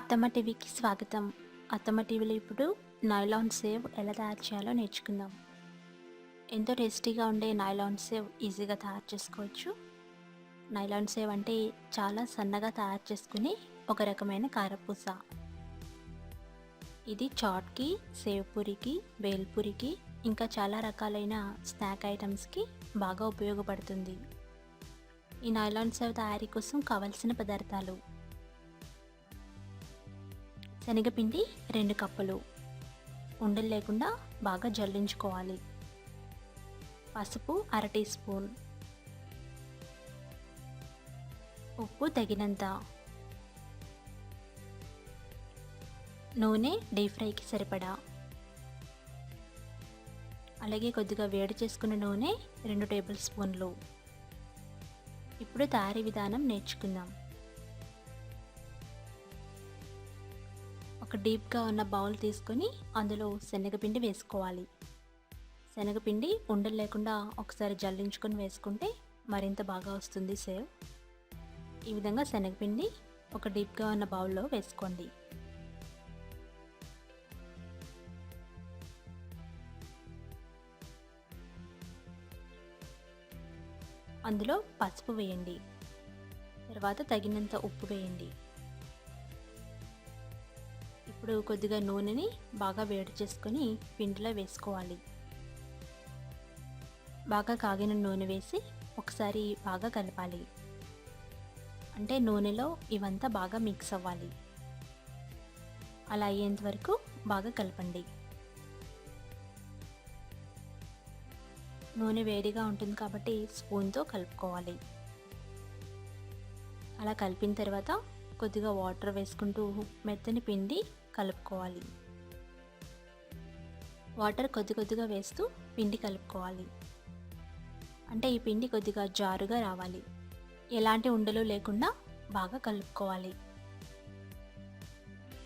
అత్తమ్మ టీవీకి స్వాగతం. అత్తమ్మ టీవీలో ఇప్పుడు నైలాన్ సేవ్ ఎలా తయారు చేయాలో నేర్చుకుందాం. ఎంతో టేస్టీగా ఉండే నైలాన్ సేవ్ ఈజీగా తయారు చేసుకోవచ్చు. నైలాన్ సేవ్ అంటే చాలా సన్నగా తయారు చేసుకునే ఒక రకమైన కారపూస. ఇది చాట్కి, సేవ్ పూరికి, బేల్పూరికి ఇంకా చాలా రకాలైన స్నాక్ ఐటమ్స్కి బాగా ఉపయోగపడుతుంది. ఈ నైలాన్ సేవ్ తయారీ కోసం కావలసిన పదార్థాలు: శనగపిండి 2 కప్పులు, ఉండలు లేకుండా బాగా జల్లించుకోవాలి. పసుపు 1/2 టీ స్పూన్, ఉప్పు తగినంత, నూనె డీప్ ఫ్రైకి సరిపడా, అలాగే కొద్దిగా వేడి చేసుకున్న నూనె 2 టేబుల్ స్పూన్లు. ఇప్పుడు తయారీ విధానం నేర్చుకుందాం. ఒక డీప్గా ఉన్న బౌల్ తీసుకొని అందులో శనగపిండి వేసుకోవాలి. శనగపిండి ఉండలు లేకుండా ఒకసారి జల్లించుకొని వేసుకుంటే మరింత బాగా వస్తుంది సేవ్. ఈ విధంగా శనగపిండి ఒక డీప్గా ఉన్న బౌల్లో వేసుకోండి. అందులో పసుపు వేయండి. తర్వాత తగినంత ఉప్పు వేయండి. ఇప్పుడు కొద్దిగా నూనెని బాగా వేడి చేసుకొని పిండిలో వేసుకోవాలి. బాగా కాగిన నూనె వేసి ఒకసారి బాగా కలపాలి. అంటే నూనెలో ఇవంతా బాగా మిక్స్ అవ్వాలి. అలా అయ్యేంత వరకు బాగా కలపండి. నూనె వేడిగా ఉంటుంది కాబట్టి స్పూన్తో కలుపుకోవాలి. అలా కలిపిన తర్వాత కొద్దిగా వాటర్ వేసుకుంటూ మెత్తని పిండి కలుపుకోవాలి. వాటర్ కొద్దిగా వేస్తూ పిండి కలుపుకోవాలి. అంటే ఈ పిండి కొద్దిగా జారుగా రావాలి. ఎలాంటి ఉండలు లేకుండా బాగా కలుపుకోవాలి.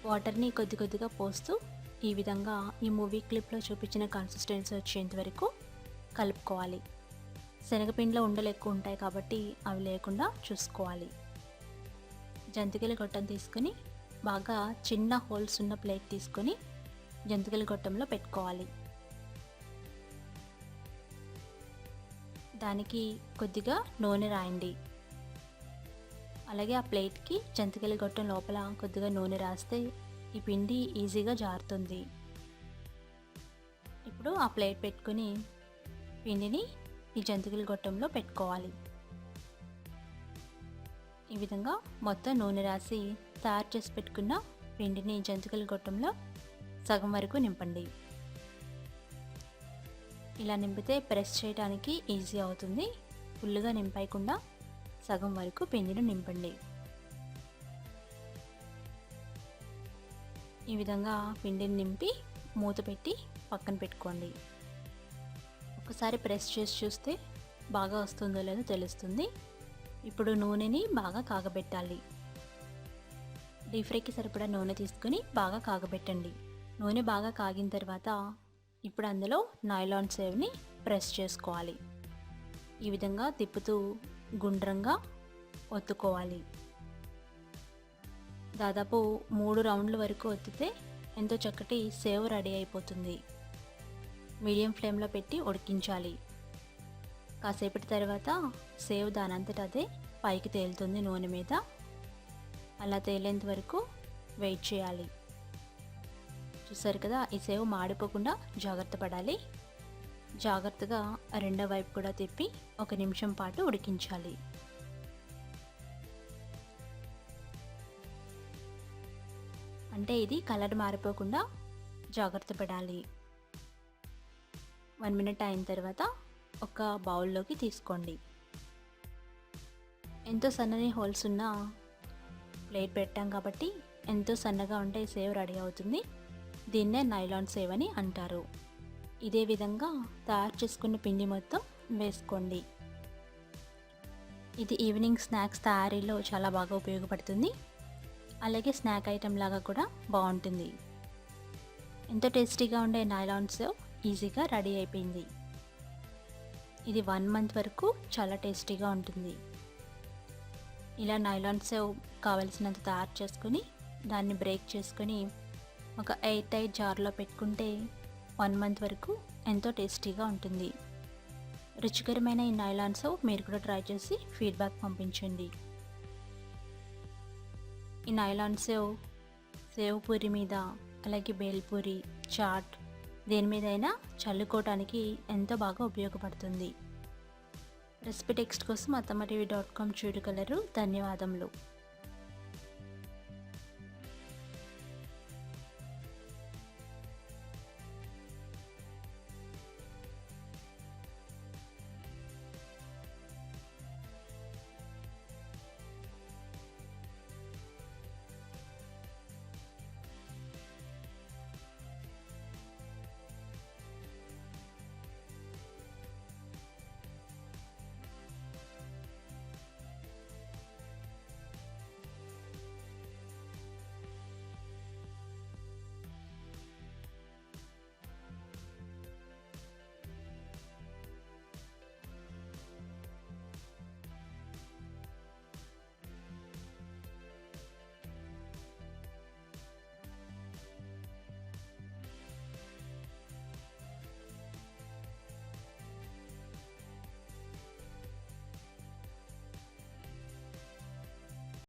వాటర్ని కొద్దిగా పోస్తూ ఈ విధంగా ఈ మూవీ క్లిప్లో చూపించిన కన్సిస్టెన్సీ వచ్చేంత వరకు కలుపుకోవాలి. శనగపిండిలో ఉండలు ఎక్కువ ఉంటాయి కాబట్టి అవి లేకుండా చూసుకోవాలి. జంతికల గొట్టం తీసుకొని బాగా చిన్న హోల్స్ ఉన్న ప్లేట్ తీసుకొని జంతికల గొట్టంలో పెట్టుకోవాలి. దానికి కొద్దిగా నూనె రాయండి. అలాగే ఆ ప్లేట్కి జంతికల గొట్టం లోపల కొద్దిగా నూనె రాస్తే ఈ పిండి ఈజీగా జారుతుంది. ఇప్పుడు ఆ ప్లేట్ పెట్టుకొని పిండిని ఈ జంతికల గొట్టంలో పెట్టుకోవాలి. ఈ విధంగా మొత్తం నూనె రాసి తయారు చేసి పెట్టుకున్న పిండిని జంతికల గొట్టంలో సగం వరకు నింపండి. ఇలా నింపితే ప్రెస్ చేయడానికి ఈజీ అవుతుంది. ఫుల్గా నింపకుండా సగం వరకు పిండిని నింపండి. ఈ విధంగా పిండిని నింపి మూత పెట్టి పక్కన పెట్టుకోండి. ఒకసారి ప్రెస్ చేసి చూస్తే బాగా వస్తుందో లేదో తెలుస్తుంది. ఇప్పుడు నూనెని బాగా కాగబెట్టాలి. డీప్ ఫ్రైకి సరిపడా నూనె తీసుకొని బాగా కాగబెట్టండి. నూనె బాగా కాగిన తర్వాత ఇప్పుడు అందులో నైలాన్ సేవ్ని ప్రెస్ చేసుకోవాలి. ఈ విధంగా తిప్పుతూ గుండ్రంగా ఒత్తుకోవాలి. దాదాపు 3 రౌండ్ల వరకు ఒత్తితే ఎంతో చక్కటి సేవ్ రెడీ అయిపోతుంది. మీడియం ఫ్లేమ్లో పెట్టి ఉడికించాలి. కాసేపటి తర్వాత సేవ్ దానంతట అదే పైకి తేలుతుంది నూనె మీద. అలా తేలేంత వరకు వెయిట్ చేయాలి. చూసారు కదా, ఈ సేవ్ మాడిపోకుండా జాగ్రత్త పడాలి. జాగ్రత్తగా రెండో వైపు కూడా తిప్పి 1 నిమిషం పాటు ఉడికించాలి. అంటే ఇది కలర్ మారిపోకుండా జాగ్రత్త పడాలి. 1 మినిట్ అయిన తర్వాత ఒక బౌల్లోకి తీసుకోండి. ఎంతో సన్నని హోల్స్ ఉన్న ప్లేట్ పెట్టాం కాబట్టి ఎంతో సన్నగా ఉంటే సేవ్ రెడీ అవుతుంది. దీన్నే నైలాన్ సేవ్ అని అంటారు. ఇదే విధంగా తయారు చేసుకున్న పిండి మొత్తం వేసుకోండి. ఇది ఈవినింగ్ స్నాక్స్ తయారీలో చాలా బాగా ఉపయోగపడుతుంది. అలాగే స్నాక్ ఐటెం లాగా కూడా బాగుంటుంది. ఎంతో టేస్టీగా ఉండే నైలాన్ సేవ్ ఈజీగా రెడీ అయిపోయింది. ఇది 1 మంత్ వరకు చాలా టేస్టీగా ఉంటుంది. ఇలా నైలాన్ సేవ్ కావలసినంత తయారు చేసుకుని దాన్ని బ్రేక్ చేసుకొని ఒక ఎయిర్ టైట్ జార్లో పెట్టుకుంటే 1 మంత్ వరకు ఎంతో టేస్టీగా ఉంటుంది. రుచికరమైన ఈ నైలాన్ సేవ్ మీరు కూడా ట్రై చేసి ఫీడ్బ్యాక్ పంపించండి. ఈ నైలాన్ సేవ్ పూరి మీద, అలాగే బేల్పూరి, చాట్ దేని మీదైనా చల్లుకోవడానికి ఎంతో బాగా ఉపయోగపడుతుంది. రెసిపీ టెక్స్ట్ కోసం అత్తమ్మటీవీ.com చూడగలరు. ధన్యవాదములు.